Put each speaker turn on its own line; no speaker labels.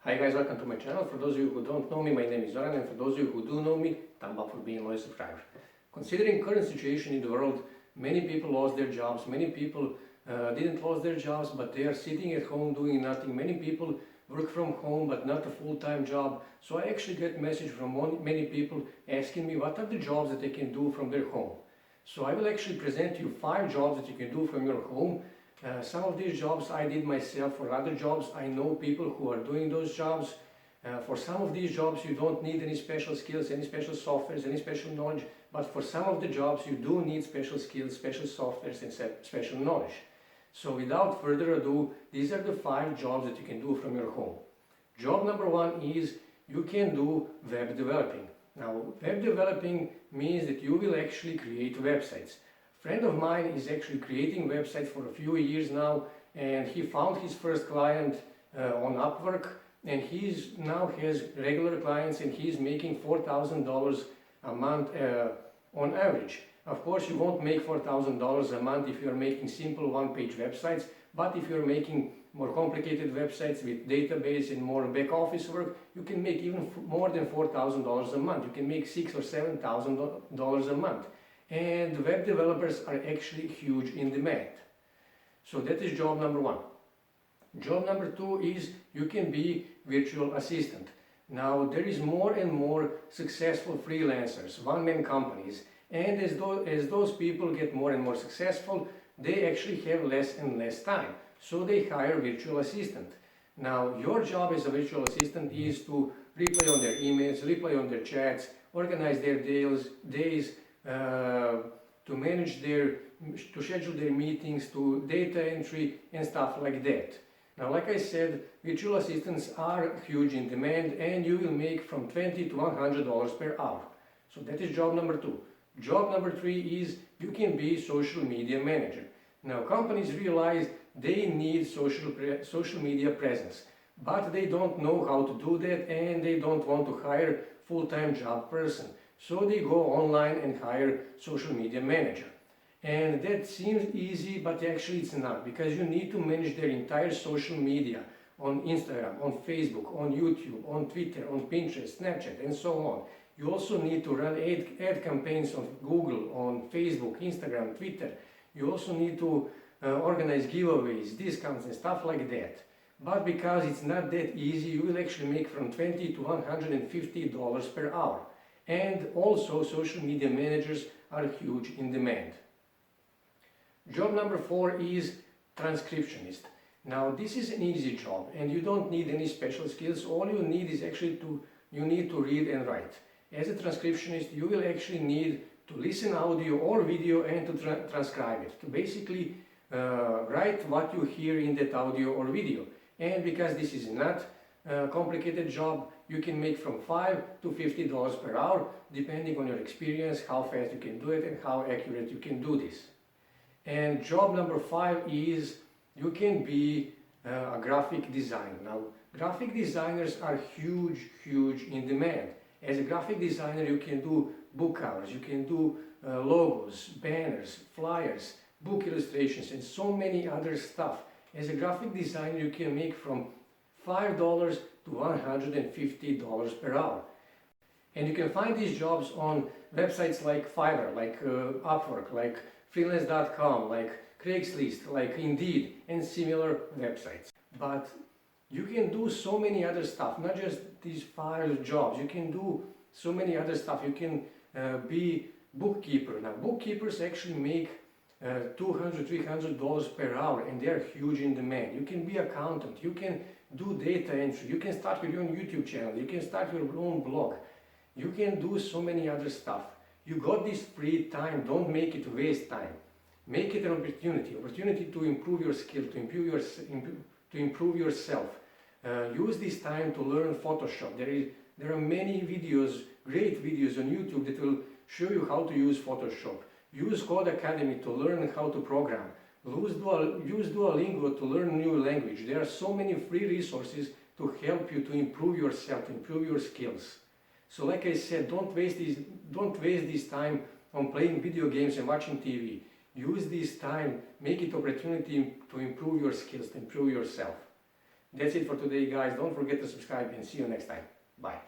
Hi guys, welcome to my channel. For those of you who don't know me, my name is Zoran, and for those of you who do know me, thumb up for being a loyal subscriber. Considering current situation in the world, many people lost their jobs, many people didn't lose their jobs, but they are sitting at home doing nothing. Many people work from home, but not a full-time job. So I actually get message from many people asking me what are the jobs that they can do from their home. So I will actually present you 5 jobs that you can do from your home. Some of these jobs I did myself. For other jobs I know people who are doing those jobs. For some of these jobs you don't need any special skills, any special softwares, any special knowledge, but for some of the jobs you do need special skills, special softwares and special knowledge. So without further ado, these are the 5 jobs that you can do from your home. Job number 1 is you can do web developing. Now, web developing means that you will actually create websites. A friend of mine is actually creating websites for a few years now, and he found his first client on Upwork, and he now has regular clients, and he's making $4,000 a month on average. Of course, you won't make $4,000 a month if you're making simple one-page websites, but if you're making more complicated websites with database and more back office work, you can make even more than $4,000 a month. You can make $6,000 or $7,000 a month. And web developers are actually huge in demand. So that is job number 1. Job number 2 is you can be virtual assistant. Now there is more and more successful freelancers, one-man companies, and as those people get more and more successful, they actually have less and less time. So they hire virtual assistant. Now your job as a virtual assistant is to reply on their emails, reply on their chats, organize their days, to manage to schedule their meetings, to data entry and stuff like that. Now, like I said, virtual assistants are huge in demand, and you will make from $20 to $100 per hour. So that is job number 2. Job number 3 is you can be social media manager. Now, companies realize they need social media presence, but they don't know how to do that, and they don't want to hire full-time job person. So they go online and hire social media manager. And that seems easy, but actually it's not, because you need to manage their entire social media on Instagram, on Facebook, on YouTube, on Twitter, on Pinterest, Snapchat, and so on. You also need to run ad campaigns on Google, on Facebook, Instagram, Twitter. You also need to organize giveaways, discounts, and stuff like that. But because it's not that easy, you will actually make from $20 to $150 per hour. And also social media managers are huge in demand. Job number 4 is transcriptionist. Now this is an easy job and you don't need any special skills. All you need is actually you need to read and write. As a transcriptionist you will actually need to listen audio or video and to transcribe it. To basically write what you hear in that audio or video. And because this is not a complicated job, you can make from $5 to $50 per hour, depending on your experience, how fast you can do it and how accurate you can do this. And job number 5 is you can be a graphic designer. Now, graphic designers are huge in demand. As a graphic designer, you can do book covers, you can do logos, banners, flyers, book illustrations, and so many other stuff. As a graphic designer, you can make from $5 to $150 per hour. And you can find these jobs on websites like Fiverr, like Upwork, like freelance.com, like Craigslist, like Indeed, and similar websites. But you can do so many other stuff, not just these 5 jobs. You can do so many other stuff. You can be bookkeeper. Now, bookkeepers actually make $200, $300 per hour, and they are huge in demand. You can be accountant. You can do data entry. You can start your own YouTube channel. You can start your own blog. You can do so many other stuff. You got this free time. Don't make it waste time. Make it an opportunity to improve your skill, to improve yourself. Use this time to learn Photoshop. There are many videos, great videos on YouTube that will show you how to use Photoshop. Use Code Academy to learn how to program. Use Duolingo to learn new language. There are so many free resources to help you to improve yourself, to improve your skills. So like I said, don't waste this time on playing video games and watching TV. Use this time, make it opportunity to improve your skills, to improve yourself. That's it for today, guys. Don't forget to subscribe and see you next time. Bye.